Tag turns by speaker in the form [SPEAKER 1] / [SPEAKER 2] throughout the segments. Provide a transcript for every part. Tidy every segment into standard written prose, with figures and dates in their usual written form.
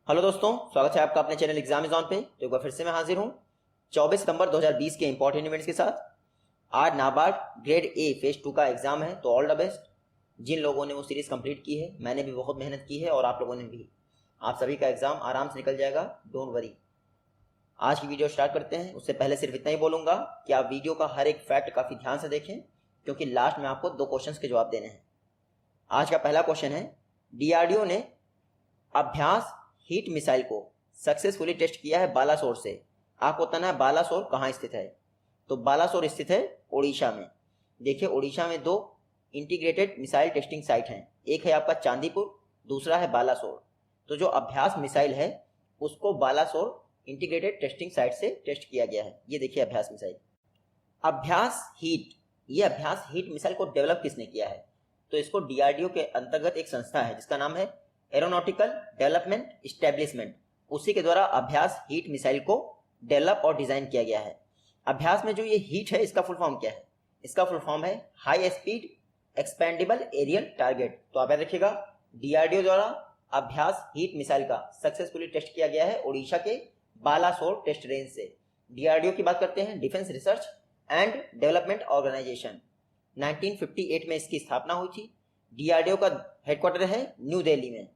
[SPEAKER 1] Hello दोस्तों, स्वागत है आपका अपने चैनल एग्जाम इज ऑन पे। तो एक बार फिर से मैं हाजिर हूँ 24 सितंबर 2020 के इंपॉर्टेंट इवेंट्स के साथ। आज नाबार्ड ग्रेड ए फेज 2 का एग्जाम है, तो ऑल द बेस्ट जिन लोगों ने वो सीरीज कंप्लीट की है। मैंने भी बहुत मेहनत की है और आप लोगों ने भी। आप सभी का एग्जाम आराम से निकल जाएगा, डोंट वरी। आज की वीडियो स्टार्ट करते हैं। उससे पहले सिर्फ इतना ही बोलूँगा कि आप वीडियो का हर एक फैक्ट काफ़ी ध्यान से देखें, क्योंकि लास्ट में आपको 2 क्वेश्चन के जवाब देने हैं। आज का पहला क्वेश्चन है, डीआरडीओ ने अभ्यास हीट मिसाइल को सक्सेसफुली टेस्ट किया है बालासोर से। आपको बताना है बालासोर कहाँ स्थित है। तो बालासोर स्थित है उड़ीसा में। देखिए, उड़ीसा में 2 इंटीग्रेटेड मिसाइल टेस्टिंग साइट हैं। एक है आपका चांदीपुर, दूसरा है बालासोर। तो जो अभ्यास मिसाइल है उसको बालासोर इंटीग्रेटेड टेस्टिंग साइट से टेस्ट किया गया है। ये देखिए अभ्यास मिसाइल। अभ्यास हीट, ये अभ्यास हीट मिसाइल को डेवलप किसने किया है? तो इसको डीआरडीओ के अंतर्गत एक संस्था है जिसका नाम है एरोनॉटिकल डेवलपमेंट इस्टेब्लिशमेंट। उसी के द्वारा अभ्यास हीट मिसाइल को डेवलप और डिजाइन किया गया है। अभ्यास में जो ये हीट है, इसका फुल फॉर्म क्या है? इसका फुल फॉर्म है high speed expendable aerial target. तो आप याद रखिएगा, डीआरडीओ द्वारा अभ्यास हीट मिसाइल का सक्सेसफुली टेस्ट किया गया है उड़ीसा के बालासोर टेस्ट रेंज से। डीआरडीओ की बात करते हैं, defence research and development organisation. 1958 में इसकी स्थापना हुई थी। डीआरडीओ का हेडक्वार्टर है न्यू दिल्ली में।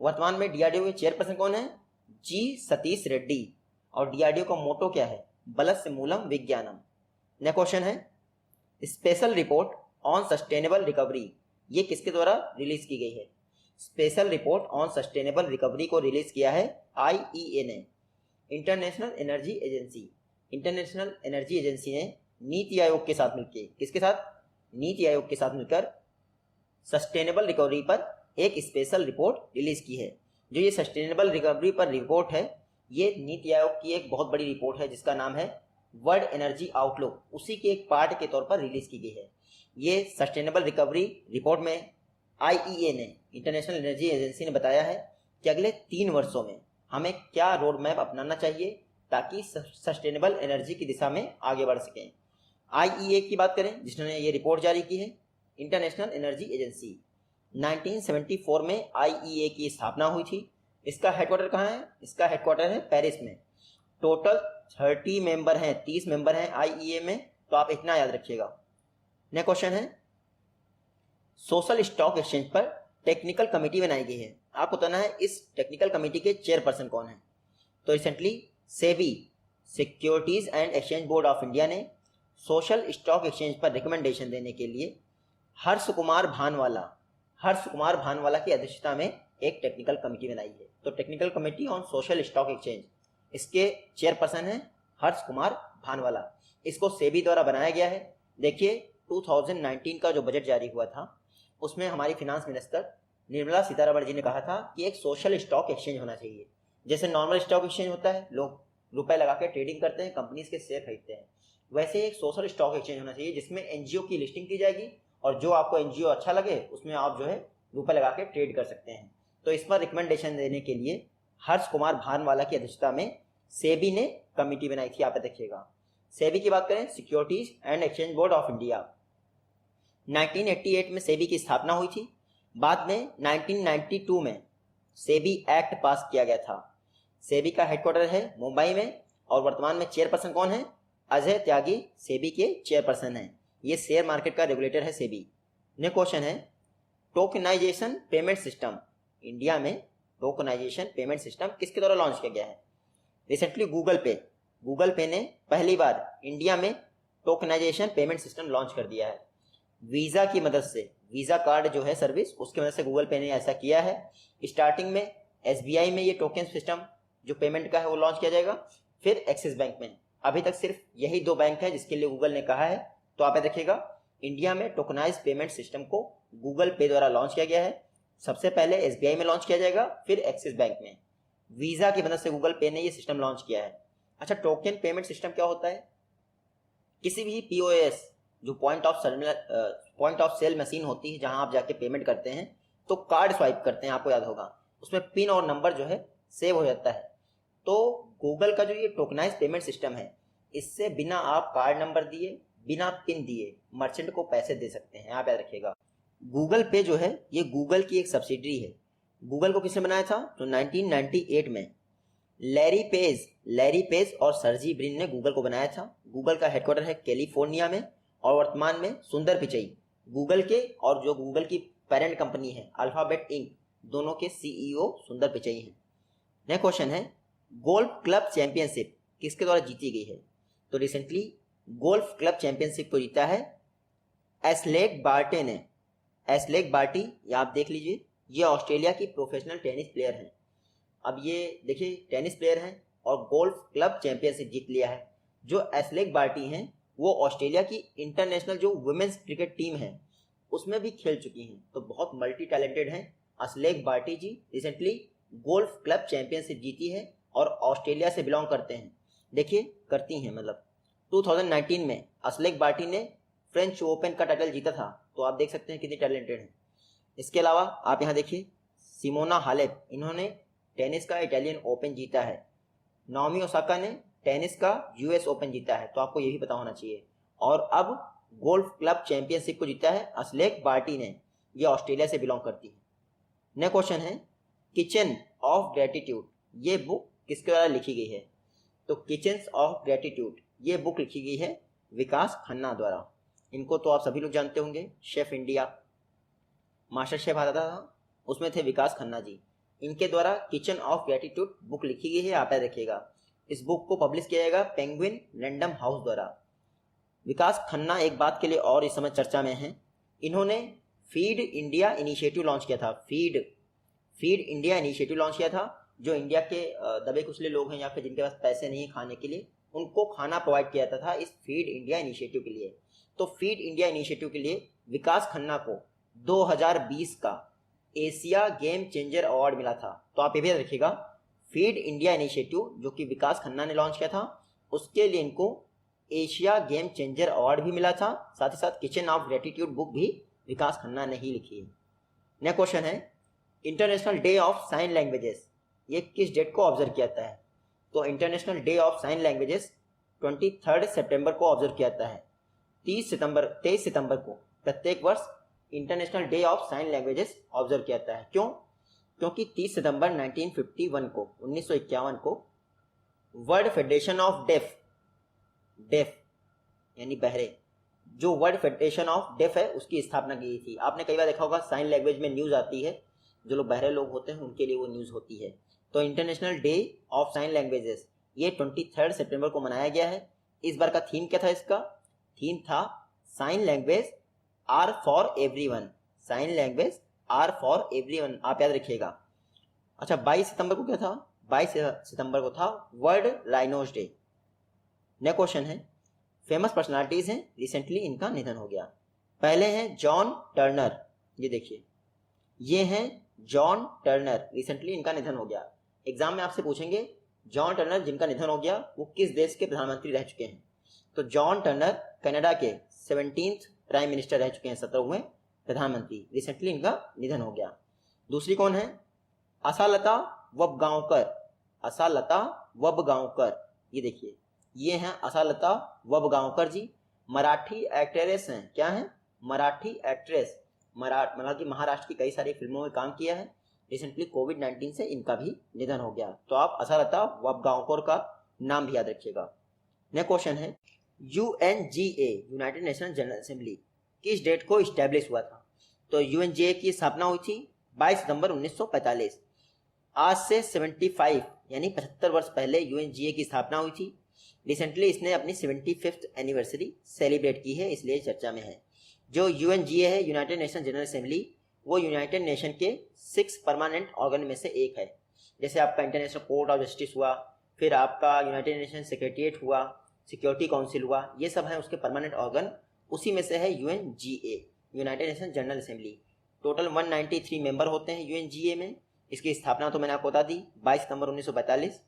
[SPEAKER 1] वर्तमान में डीआरडीओ के चेयरपर्सन कौन है? जी सतीश रेड्डी। और डीआरडीओ का मोटो क्या है? बलस्य मूलम विज्ञानम। नेक्स्ट क्वेश्चन है, special report on sustainable recovery, ये किसके द्वारा रिलीज की गई है? Special report on sustainable recovery को रिलीज किया है आईईए ने, international energy agency. International energy agency ने नीति आयोग के साथ मिलकर, किसके साथ? नीति आयोग के साथ मिलकर सस्टेनेबल रिकवरी पर एक स्पेशल रिपोर्ट रिलीज की है। जो ये सस्टेनेबल रिकवरी पर रिपोर्ट है, ये नीति आयोग की एक बहुत बड़ी रिपोर्ट है जिसका नाम है वर्ल्ड एनर्जी आउटलुक। उसी के एक पार्ट के तौर पर रिलीज की गई है। ये सस्टेनेबल रिकवरी रिपोर्ट में आईईए ने, इंटरनेशनल एनर्जी एजेंसी ने बताया है कि अगले 3 वर्षों में हमें क्या रोड मैप अपनाना चाहिए ताकि सस्टेनेबल एनर्जी की दिशा में आगे बढ़ सकें। आईईए की बात करें, जिसने ये रिपोर्ट जारी की है, इंटरनेशनल एनर्जी एजेंसी। 1974 में आईईए की स्थापना हुई थी। इसका हेडक्वार्टर कहाँ है? इसका हेडक्वार्टर है पेरिस में। टोटल 30 मेंबर हैं, 30 मेंबर हैं आईईए में। तो आप इतना याद रखिएगा। नेक्स्ट क्वेश्चन है, सोशल स्टॉक एक्सचेंज पर टेक्निकल कमेटी बनाई गई है। आपको बताना है इस टेक्निकल कमेटी के चेयरपर्सन कौन है। तो recently SEBI, securities and exchange board of India ने सोशल स्टॉक एक्सचेंज पर रिकमेंडेशन देने के लिए हर्ष कुमार भानवाला की अध्यक्षता में एक टेक्निकल कमेटी बनाई है। तो technical committee on social stock exchange, इसके चेयरपर्सन है हर्ष कुमार भानवाला। इसको सेबी द्वारा बनाया गया है। देखिए, 2019 का जो बजट जारी हुआ था उसमें हमारी फिनांस मिनिस्टर निर्मला सीतारमण जी ने कहा था कि एक सोशल स्टॉक एक्सचेंज होना चाहिए। जैसे नॉर्मल स्टॉक एक्सचेंज होता है, लोग रुपए लगा के ट्रेडिंग करते हैं, कंपनीज के शेयर खरीदते हैं, वैसे एक सोशल स्टॉक एक्सचेंज होना चाहिए जिसमें एनजीओ की लिस्टिंग की जाएगी और जो आपको एनजीओ अच्छा लगे उसमें आप जो है रुपए लगा के ट्रेड कर सकते हैं। तो इस पर रिकमेंडेशन देने के लिए हर्ष कुमार भानवाला की अध्यक्षता में सेबी ने कमेटी बनाई थी। आप देखिएगा, सेबी की बात करें, securities and exchange board of India. 1988 में सेबी की स्थापना हुई थी। बाद में 1992 में सेबी एक्ट पास किया गया था। सेबी का हेडक्वार्टर है मुंबई में और वर्तमान में चेयरपर्सन कौन है? अजय त्यागी सेबी के चेयरपर्सन हैं। ये शेयर मार्केट का रेगुलेटर है सेबी। नेक्स्ट क्वेश्चन है, टोकनाइजेशन पेमेंट सिस्टम। इंडिया में टोकनाइजेशन पेमेंट सिस्टम किसके द्वारा लॉन्च किया गया है? रिसेंटली गूगल पे ने पहली बार इंडिया में टोकनाइजेशन पेमेंट सिस्टम लॉन्च कर दिया है। वीजा की मदद से, वीजा कार्ड जो है सर्विस, उसकी मदद से गूगल पे ने ऐसा किया है। स्टार्टिंग में एसबीआई में ये टोकन सिस्टम जो पेमेंट का है वो लॉन्च किया जाएगा, फिर एक्सिस बैंक में। अभी तक सिर्फ यही 2 बैंक है जिसके लिए गूगल ने कहा है। तो आप देखिएगा, इंडिया में टोकनाइज पेमेंट सिस्टम को गूगल पे द्वारा लॉन्च किया गया है। सबसे पहले एसबीआई में लॉन्च किया जाएगा, फिर एक्सिस बैंक में। वीजा की मदद से गूगल पे ने ये सिस्टम लॉन्च किया है। अच्छा, टोकन पेमेंट सिस्टम क्या होता है? किसी भी पीओएस, जो पॉइंट ऑफ सेल मशीन होती है जहां आप जाके पेमेंट करते हैं, तो कार्ड स्वाइप करते हैं, आपको याद होगा, उसमें पिन और नंबर जो है सेव हो जाता है। तो गूगल का जो ये टोकनाइज पेमेंट सिस्टम है, इससे बिना आप कार्ड नंबर दिए, बिना पिन दिए मर्चेंट को पैसे दे सकते हैं। आप याद रखिएगा, गूगल पे जो है ये गूगल की एक सब्सिडरी है। गूगल को किसने बनाया था? तो 1998 में लैरी पेज और सर्जी ब्रिन ने गूगल को बनाया था। गूगल का हेडक्वार्टर है कैलिफोर्निया में और वर्तमान में सुंदर पिचई गूगल के और जो गूगल की पेरेंट कंपनी है अल्फाबेट इंक दोनों के सीईओ सुंदर पिचई हैं। नेक्स्ट क्वेश्चन है गोल्फ क्लब चैंपियनशिप किसके द्वारा जीती गई है? तो रिसेंटली गोल्फ क्लब चैंपियनशिप को जीता है एस्लेक बार्टी ने। एस्लेक बार्टी ये आप देख लीजिए, ये ऑस्ट्रेलिया की प्रोफेशनल टेनिस प्लेयर हैं। अब ये देखिए टेनिस प्लेयर हैं और गोल्फ क्लब चैंपियनशिप जीत लिया है। जो एस्लेक बार्टी हैं वो ऑस्ट्रेलिया की इंटरनेशनल जो वुमेन्स क्रिकेट टीम है उसमें भी खेल चुकी हैं, तो बहुत मल्टी टैलेंटेड हैं एस्लेक बार्टी जी। रिसेंटली गोल्फ क्लब चैंपियनशिप जीती है और ऑस्ट्रेलिया से बिलोंग करते हैं, देखिए करती हैं मतलब। 2019 में एस्लेक बार्टी ने फ्रेंच ओपन का टाइटल जीता था, तो आप देख सकते हैं कितनी टैलेंटेड हैं। इसके अलावा आप यहाँ देखिए सिमोना हालेप, इन्होंने टेनिस का इटालियन ओपन जीता है। नाओमी ओसाका ने टेनिस का यूएस ओपन जीता है, तो आपको ये भी पता होना चाहिए। और अब गोल्फ क्लब चैंपियनशिप को जीता है एस्लेक बार्टी ने, ये ऑस्ट्रेलिया से बिलोंग करती है। नेक्स्ट क्वेश्चन है किचन ऑफ ग्रेटिट्यूड, ये बुक किसके द्वारा लिखी गई है? तो किचन्स ऑफ ग्रेटिट्यूड ये बुक लिखी गई है विकास खन्ना द्वारा। इनको तो आप सभी लोग जानते होंगे, शेफ इंडिया मास्टर शेफ आता था उसमें थे विकास खन्ना जी। इनके द्वारा किचन ऑफ ग्रेटिट्यूड बुक लिखी गई है, आप याद रखिएगा। इस बुक को पब्लिश किया जाएगा पेंगुइन रैंडम हाउस द्वारा। विकास खन्ना एक बात के लिए और इस समय चर्चा में हैं, इन्होंने फीड इंडिया इनिशिएटिव लॉन्च किया था। फीड इंडिया इनिशिएटिव लॉन्च किया था, जो इंडिया के दबे कुचले लोग हैं या फिर जिनके पास पैसे नहीं है खाने के लिए, उनको खाना प्रोवाइड किया जाता था इस फीड इंडिया इनिशिएटिव के लिए। तो फीड इंडिया इनिशिएटिव के लिए विकास खन्ना को 2020 का एशिया गेम चेंजर अवार्ड मिला था। तो आप ये भी रखिएगा, फीड इंडिया इनिशिएटिव जो कि विकास खन्ना ने लॉन्च किया था, उसके लिए इनको एशिया गेम चेंजर अवार्ड भी मिला था। साथ ही साथ किचन ऑफ ग्रेटिट्यूड बुक भी विकास खन्ना ने ही लिखी है। नेक्स्ट क्वेश्चन है international day of sine languages, ये किस डेट को ऑब्जर्व किया जाता है? तो international day of sine languages 23 सितंबर को ऑब्जर्व किया जाता है। 23 सितंबर को प्रत्येक वर्ष international day of sine languages observe किया जाता है। क्यों? क्योंकि 30 सितंबर 1951 को वर्ल्ड फेडरेशन ऑफ डेफ यानी बहरे, जो वर्ल्ड फेडरेशन ऑफ डेफ है उसकी स्थापना की थी। आपने कई बार देखा होगा साइन लैंग्वेज में न्यूज़ आती है, जो लोग बहरे लोग होते हैं उनके लिए वो न्यूज़ होती है। तो international day of sine languages ये 23 सितंबर को मनाया गया है। इस बार का थीम क्या था? इसका थीम था sign language are for everyone. Sign language are for everyone, आप याद रखिएगा। अच्छा 22 सितंबर को क्या था? 22 सितंबर को था world rhinos day. Next question है फेमस पर्सनालिटीज हैं, रिसेंटली इनका निधन हो गया। पहले हैं जॉन टर्नर, ये देखिए ये हैं जॉन टर्नर, रिसेंटली इनका निधन हो गया। एग्जाम में आपसे पूछेंगे जॉन टर्नर जिनका निधन हो गया वो किस देश के प्रधानमंत्री रह चुके हैं? तो जॉन टर्नर कनाडा के 17th प्राइम मिनिस्टर रह चुके हैं, 17वें प्रधानमंत्री। रिसेंटली इनका निधन हो गया। दूसरी कौन है? आशालता वबगांवकर, ये देखिए ये हैं आशालता वबगांवकर जी। मराठी एक्ट्रेस हैं, क्या हैं? मराठी एक्ट्रेस, मतलब कि महाराष्ट्र की कई सारी फिल्मों में काम किया है। रिसेंटली कोविड-19 से इनका भी निधन हो गया। तो आप आशालता वबगांवकर का नाम भी याद रखिएगा। नेक्स्ट क्वेश्चन है UNGA United nation general assembly किस डेट को इस्टेब्लिश हुआ था? तो UNGA की स्थापना हुई थी 22 सितंबर 1945। आज से 75 यानी 75 वर्ष पहले UNGA की स्थापना हुई थी। रिसेंटली इसने अपनी 75th एनिवर्सरी सेलिब्रेट की है, इसलिए चर्चा में है। जो UNGA है यूनाइटेड नेशन जनरल असेंबली, वो यूनाइटेड नेशन के 6 परमानेंट ऑर्गन में से एक है। जैसे आपका इंटरनेशनल कोर्ट ऑफ जस्टिस हुआ, फिर आपका यूनाइटेड नेशन सेक्रेटरीट हुआ, सिक्योरिटी काउंसिल हुआ, ये सब हैं उसके परमानेंट ऑर्गन, उसी में से है UNGA United nation general assembly. Total 193 member होते हैं UNGA में। इसकी स्थापना तो मैंने आपको बता दी 22 सितंबर 1942।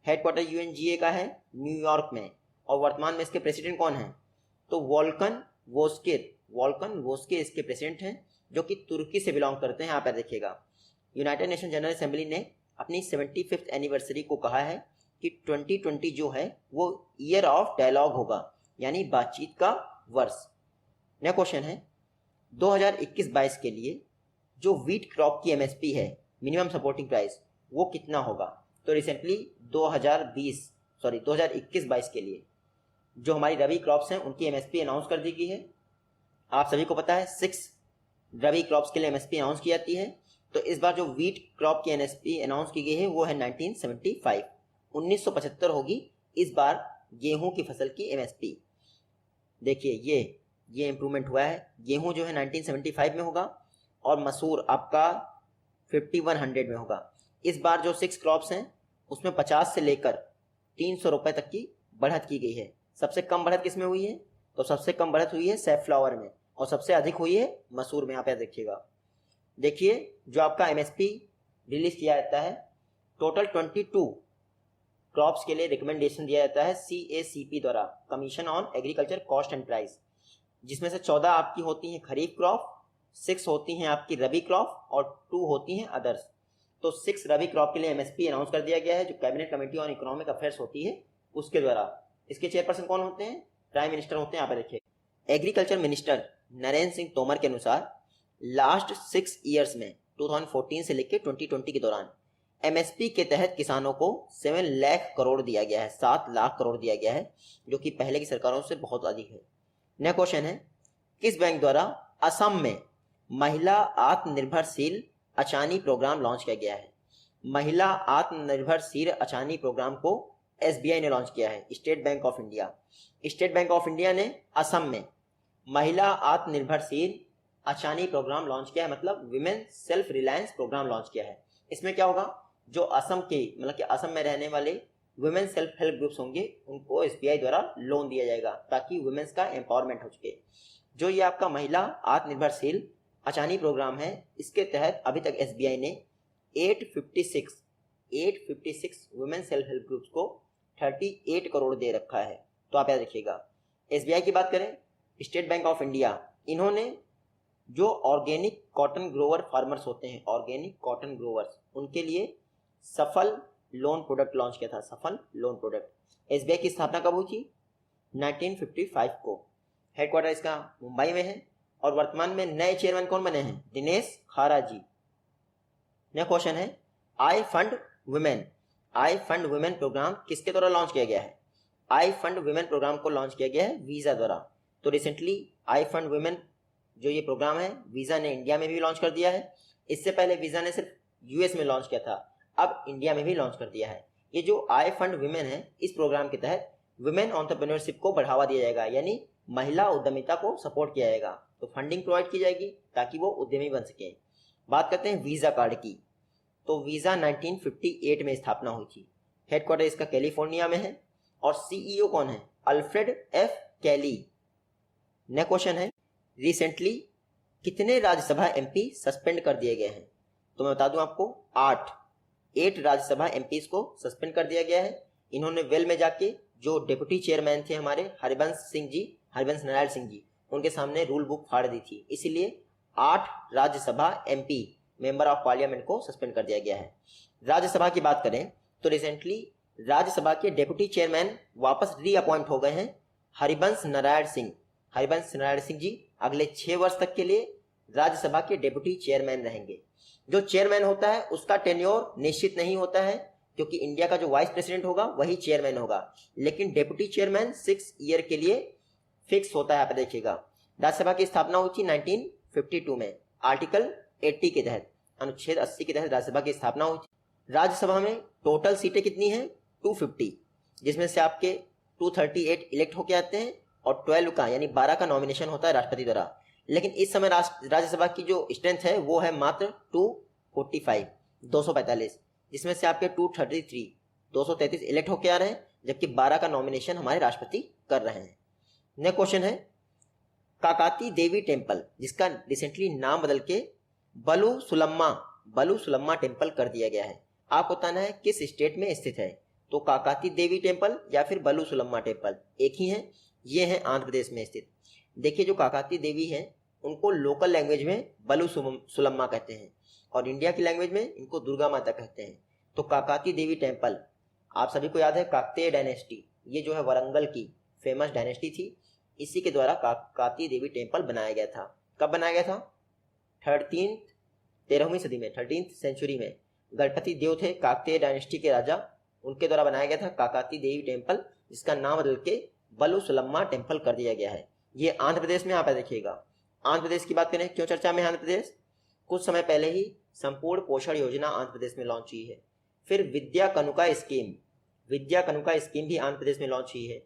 [SPEAKER 1] हेडक्वार्टर UNGA का है न्यूयॉर्क में। और वर्तमान में इसके प्रेसिडेंट कौन है? तो वोल्कन वोस्किर इसके प्रेसिडेंट हैं, जो कि तुर्की से बिलोंग करते हैं, आप याद रखिएगा। यूनाइटेड नेशन जनरल असेंबली ने अपनी 75th एनिवर्सरी को कहा है कि 2020 जो है वो ईयर ऑफ डायलॉग होगा, यानी बातचीत का वर्ष। नेक्स्ट क्वेश्चन है 2021-22 के लिए जो व्हीट क्रॉप की MSP है मिनिमम सपोर्टिंग प्राइस वो कितना होगा। तो रिसेंटली 2021-22 के लिए जो हमारी रबी क्रॉप्स हैं उनकी एमएसपी अनाउंस कर दी गई है। आप सभी को पता है 6 रबी क्रॉप्स के लिए एमएसपी अनाउंस की जाती है। तो इस बार जो वीट क्रॉप की एमएसपी अनाउंस की गई है वो है 1975 होगी इस बार गेहूं की फसल की एमएसपी। देखिए ये इंप्रूवमेंट हुआ है। गेहूं जो है 1975 में होगा और मसूर आपका 5100 में होगा। इस बार जो 6 क्रॉप्स हैं उसमें 50 से लेकर 300 रुपये तक की बढ़त की गई है। सबसे कम बढ़त किस में हुई है? तो सबसे कम बढ़त हुई है सैफ्लावर में और सबसे अधिक हुई है मसूर में। यहाँ पे देखिएगा, देखिए जो आपका एमएसपी रिलीज किया जाता है टोटल 22 क्रॉप्स के लिए रिकमेंडेशन दिया जाता है CACP द्वारा, commission on agriculture cost and price, जिसमें से 14 आपकी होती हैं खरीफ क्रॉप, 6 होती हैं आपकी रबी क्रॉप और 2 होती हैं अदर्स। तो 6 रबी क्रॉप के लिए एमएसपी अनाउंस कर दिया गया है जो cabinet committee on economic affairs होती है उसके द्वारा। इसके चेयरपर्सन कौन होते हैं? प्राइम मिनिस्टर होते हैं। यहाँ पे देखिए एग्रीकल्चर मिनिस्टर नरेंद्र सिंह तोमर के अनुसार लास्ट 6 ईयर्स में 2014 से लेकर 2020 के दौरान एमएसपी के तहत किसानों को 7 लाख करोड़ दिया गया है, 7 लाख करोड़ दिया गया है, जो कि पहले की सरकारों से बहुत अधिक है। नेक्स्ट क्वेश्चन है, किस बैंक द्वारा असम में महिला आत्मनिर्भरशील अचानी प्रोग्राम लॉन्च किया गया है? महिला आत्मनिर्भरशील अचानी प्रोग्राम को एसबीआई ने लॉन्च किया है, state bank of India. State bank of India ने असम में महिला आत्मनिर्भरशील अचानी प्रोग्राम लॉन्च किया है, मतलब women self reliance programme launch किया है। इसमें क्या होगा, जो असम के मतलब कि असम में रहने वाले वुमेन सेल्फ हेल्प ग्रुप्स होंगे उनको एसबीआई द्वारा लोन दिया जाएगा ताकि वुमेन्स का एम्पावरमेंट हो सके। जो ये आपका महिला आत्मनिर्भरशील अचानी प्रोग्राम है इसके तहत अभी तक एसबीआई ने 856 वुमेन सेल्फ हेल्प ग्रुप्स को 38 करोड़ दे रखा है। तो आप याद रखिएगा। एसबीआई की बात करें, स्टेट बैंक ऑफ इंडिया, इन्होंने जो ऑर्गेनिक कॉटन ग्रोवर फार्मर्स होते हैं, ऑर्गेनिक कॉटन ग्रोवर्स, उनके लिए सफल लोन प्रोडक्ट लॉन्च किया था, सफल लोन प्रोडक्ट। एसबीआई की स्थापना कब हुई थी? 1955 को। हेडक्वार्टर इसका मुंबई में है और वर्तमान में नए चेयरमैन कौन बने हैं? दिनेश खारा जी। नेक्स्ट क्वेश्चन है, आई फंड वुमेन प्रोग्राम किसके द्वारा लॉन्च किया गया है? आई फंड वुमेन प्रोग्राम को लॉन्च किया गया है वीजा द्वारा। तो रिसेंटली आई फंड वुमेन जो ये प्रोग्राम है वीजा ने इंडिया में भी लॉन्च कर दिया है। इससे पहले वीजा ने सिर्फ यूएस में लॉन्च किया था, अब इंडिया में भी लॉन्च कर दिया है। ये जो आई फंड वुमेन है इस प्रोग्राम के तहत वुमेन एंटरप्रेन्योरशिप को बढ़ावा दिया जाएगा, यानी महिला उद्यमिता को सपोर्ट किया जाएगा। तो फंडिंग प्रोवाइड की जाएगी ताकि वो उद्यमी बन सके। बात करते हैं वीजा कार्ड की। तो वीजा 1958 में स्थापना हुई थी। हेडक्वार्टर इसका कैलिफोर्निया में है और सीईओ कौन है? अल्फ्रेड एफ कैली। नेक्स्ट क्वेश्चन है, रिसेंटली कितने राज्यसभा एमपी सस्पेंड कर दिए गए हैं? तो मैं बता दूं आपको 8 राज्यसभा एमपीज को सस्पेंड कर दिया गया है। इन्होंने वेल में जाके जो डिप्टी चेयरमैन थे हमारे हरिवंश नारायण सिंह जी, उनके सामने रूल बुक फाड़ दी थी, इसीलिए 8 Rajya Sabha MP member of parliament को सस्पेंड कर दिया गया है। राज्यसभा की बात करें तो रिसेंटली राज्यसभा के डिप्टी चेयरमैन वापस रीअपॉइंट हो गए हैं। हरिवंश नारायण सिंह जी अगले 6 वर्ष तक के लिए राज्यसभा के डिप्टी चेयरमैन रहेंगे। जो चेयरमैन होता है उसका टेन्योर निश्चित नहीं होता है, क्योंकि इंडिया का जो वाइस प्रेसिडेंट होगा वही चेयरमैन होगा, लेकिन डिप्टी चेयरमैन 6 ईयर के लिए फिक्स होता है। आप देखिएगा, राज्यसभा की स्थापना हुई थी 1952 में, आर्टिकल 80 के तहत, अनुच्छेद 80 के तहत राज्यसभा की स्थापना हुई थी। राज्यसभा में टोटल सीटें कितनी हैं? 250, जिसमें से आपके 238 इलेक्ट होके आते हैं और 12 का यानी 12 का नॉमिनेशन होता है राष्ट्रपति द्वारा। लेकिन इस समय राज्यसभा की जो स्ट्रेंथ है वो है मात्र 245, जिसमें से आपके 233 इलेक्ट होके आ रहे हैं, जबकि 12 का नॉमिनेशन हमारे राष्ट्रपति कर रहे हैं। नेक्स्ट क्वेश्चन है, काकाती देवी टेम्पल, जिसका रिसेंटली नाम बदल के बलू सुलम्मा टेम्पल कर दिया गया है, आपको बताना है किस स्टेट में स्थित है। तो काकाती देवी टेम्पल या फिर बलू सुलम्मा टेम्पल एक ही है, ये है आंध्र प्रदेश में स्थित। देखिए जो काकाती देवी है उनको लोकल लैंग्वेज में बलू सुलम्मा कहते हैं और इंडिया की लैंग्वेज में इनको दुर्गा माता कहते हैं। तो काकाती देवी टेम्पल, आप सभी को याद है काकतीय डायनेस्टी, ये जो है वरंगल की फेमस डायनेस्टी थी, इसी के द्वारा काकती देवी टेम्पल बनाया गया था। कब बनाया गया था? 13वीं सदी में 13th सेंचुरी में गणपति देव थे काकतीय डायनेस्टी के राजा, उनके द्वारा बनाया गया था काकाती देवी टेम्पल, जिसका नाम बदल के बलुसलम्मा टेम्पल कर दिया गया है। ये आंध्र प्रदेश में, यहाँ पे देखिएगा। आंध्र प्रदेश की बात करें, क्यों चर्चा में आंध्र प्रदेश? कुछ समय पहले ही संपूर्ण पोषण योजना आंध्र प्रदेश में लॉन्च हुई है। फिर विद्या कनुका स्कीम भी आंध्र प्रदेश में लॉन्च हुई है।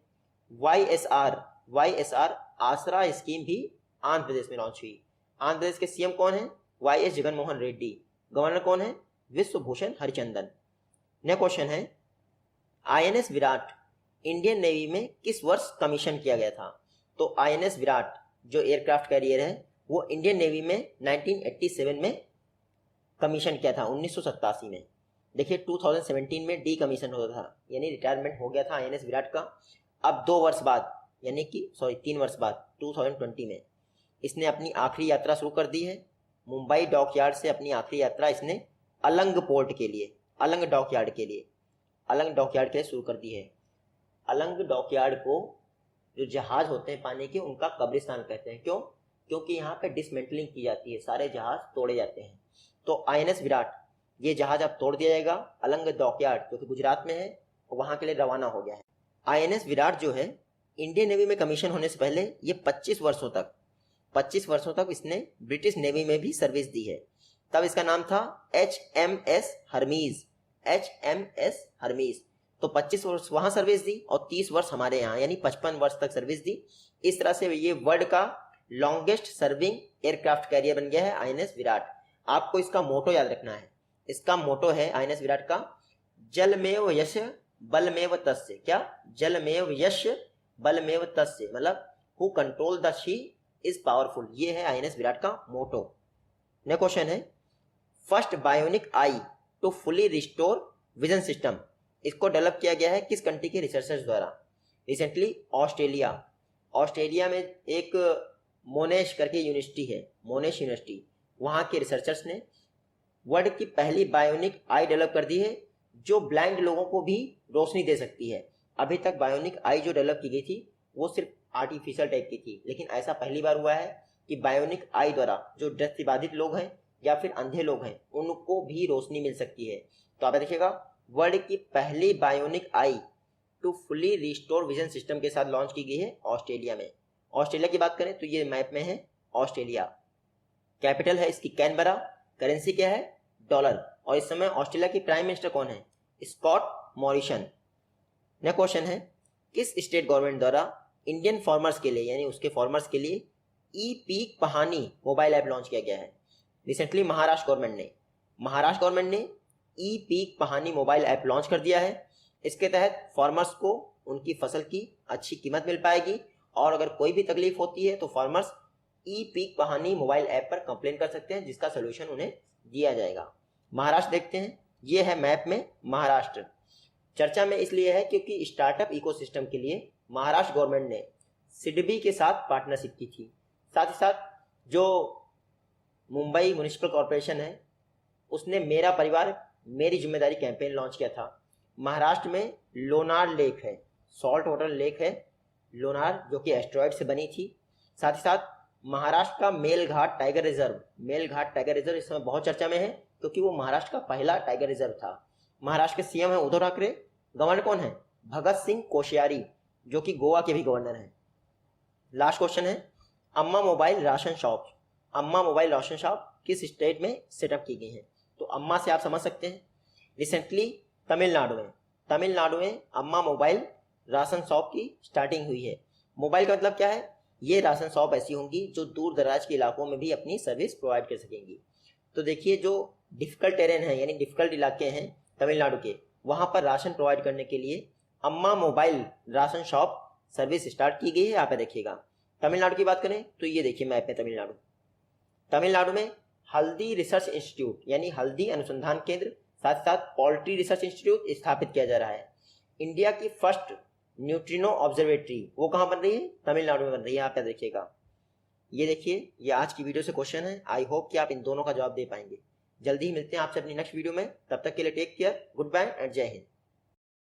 [SPEAKER 1] YSR आसरा स्कीम भी आंध्र प्रदेश में लॉन्च हुई। आंध्र प्रदेश के सीएम कौन है? YS जगनमोहन रेड्डी। गवर्नर कौन है? विश्वभूषण हरिचंदन। नेक्स्ट क्वेश्चन है, INS विराट इंडियन नेवी में किस वर्ष कमीशन किया गया था? तो INS विराट जो एयरक्राफ्ट कैरियर है वो इंडियन नेवी में 1987 में कमीशन किया था, 1987 में। देखिए 2017 में डी कमीशन होता था, यानी रिटायरमेंट हो गया था INS विराट का। अब 2 वर्ष बाद, यानी कि 3 वर्ष बाद 2020 में इसने अपनी आखिरी यात्रा शुरू कर दी है। मुंबई डॉकयार्ड से अपनी आखिरी यात्रा इसने अलंग पोर्ट के लिए, अलंग डॉकयार्ड के लिए शुरू कर दी है। अलंग डॉकयार्ड को जो जहाज होते हैं पानी के, उनका कब्रिस्तान कहते हैं। क्यों? क्योंकि यहाँ पे डिसमेंटलिंग की जाती है, सारे जहाज तोड़े जाते हैं। तो INS विराट ये जहाज अब तोड़ दिया जाएगा। अलंग डॉकयार्ड जो कि गुजरात में है, वहाँ के लिए रवाना हो गया है। INS विराट जो है इंडियन नेवी में कमीशन होने से पहले ये 25 वर्षों तक इसने ब्रिटिश नेवी में भी सर्विस दी है। तब इसका नाम था HMS हर्मीज। तो 25 वर्ष वहां सर्विस दी और 30 वर्ष हमारे यहाँ, यानी 55 वर्ष तक सर्विस दी। इस तरह से ये वर्ल्ड का लॉन्गेस्ट सर्विंग एयरक्राफ्ट कैरियर बन गया है INS विराट। आपको इसका मोटो याद रखना है। इसका मोटो है INS विराट का, जलमेव यश बलमेव तस्य। क्या? जलमेव यश बलमेव तस्य, मतलब who control the sea is powerful. ये है INS विराट का मोटो। नेक्स्ट क्वेश्चन है, first bionic eye to fully restore vision system, इसको डेवलप किया गया है किस कंट्री के रिसर्चर्स द्वारा? रिसेंटली ऑस्ट्रेलिया में एक मोनेश करके यूनिवर्सिटी है, मोनेश यूनिवर्सिटी, वहाँ के रिसर्चर्स ने वर्ल्ड की पहली बायोनिक आई डेवलप कर दी है जो ब्लाइंड लोगों को भी रोशनी दे सकती है। अभी तक बायोनिक आई जो डेवलप की गई थी वो सिर्फ आर्टिफिशियल टाइप की थी, लेकिन ऐसा पहली बार हुआ है कि बायोनिक आई द्वारा जो दृष्टिबाधित लोग हैं या फिर अंधे लोग हैं उनको भी रोशनी मिल सकती है। तो आप देखिएगा, वर्ल्ड की पहली bionic eye to fully restore vision system के साथ लॉन्च की गई है ऑस्ट्रेलिया में। ऑस्ट्रेलिया की बात करें तो ये मैप में है ऑस्ट्रेलिया। कैपिटल है इसकी कैनबरा, करेंसी क्या है? डॉलर। और इस समय ऑस्ट्रेलिया की प्राइम मिनिस्टर कौन है? Scott Morrison. नेक्स्ट क्वेश्चन है, किस स्टेट गवर्नमेंट द्वारा इंडियन फार्मर्स के लिए, यानी उसके फार्मर्स के लिए ई पीक पहानी मोबाइल ऐप लॉन्च किया गया है? रिसेंटली महाराष्ट्र गवर्नमेंट ने ई पीक पहानी मोबाइल ऐप लॉन्च कर दिया है। इसके तहत फार्मर्स को उनकी फसल की अच्छी कीमत मिल पाएगी और अगर कोई भी तकलीफ होती है तो फार्मर्स ई पीक पहानी मोबाइल ऐप पर कंप्लेन कर सकते हैं, जिसका सोल्यूशन उन्हें दिया जाएगा। महाराष्ट्र देखते हैं, ये है मैप में महाराष्ट्र। चर्चा में इसलिए है क्योंकि स्टार्टअप इकोसिस्टम के लिए महाराष्ट्र गवर्नमेंट ने सिडबी के साथ पार्टनरशिप की थी। साथ ही साथ जो मुंबई म्युनिसिपल कॉरपोरेशन है उसने मेरा परिवार मेरी जिम्मेदारी कैंपेन लॉन्च किया था। महाराष्ट्र में लोनार लेक है, सॉल्ट वाटर लेक है लोनार, जो कि एस्ट्रॉयड से बनी थी। साथ ही साथ महाराष्ट्र का मेलघाट टाइगर रिजर्व इस समय बहुत चर्चा में है क्योंकि वो महाराष्ट्र का पहला टाइगर रिजर्व था। महाराष्ट्र के सीएम है उद्धव ठाकरे, गवर्नर कौन है? भगत सिंह कोश्यारी, जो कि गोवा के भी गवर्नर हैं। लास्ट क्वेश्चन है, अम्मा मोबाइल राशन शॉप किस स्टेट में सेटअप की गई है? तो अम्मा से आप समझ सकते हैं, रिसेंटली तमिलनाडु में अम्मा मोबाइल राशन शॉप की स्टार्टिंग हुई है। मोबाइल का मतलब क्या है? ये राशन शॉप ऐसी होंगी जो दूर दराज के इलाकों में भी अपनी सर्विस प्रोवाइड कर सकेंगी। तो देखिए, जो डिफिकल्ट टेरेन है यानी डिफिकल्ट इलाके हैं तमिलनाडु के, वहाँ पर राशन प्रोवाइड करने के लिए अम्मा mobile ration shop service start की गई है। यहाँ पे देखिएगा, तमिलनाडु की बात करें तो ये देखिए मैप में तमिलनाडु में हल्दी रिसर्च इंस्टीट्यूट यानी हल्दी अनुसंधान केंद्र, साथ साथ पोल्ट्री रिसर्च इंस्टीट्यूट स्थापित किया जा रहा है। इंडिया की फर्स्ट न्यूट्रिनो ऑब्जर्वेटरी वो कहाँ बन रही है? तमिलनाडु में बन रही है। यहाँ पे देखिएगा, ये देखिए, ये आज की वीडियो से क्वेश्चन है। आई होप कि आप इन दोनों का जवाब दे पाएंगे। जल्दी ही मिलते हैं आपसे अपनी नेक्स्ट वीडियो में, तब तक के लिए take care, good bye and जय हिंद।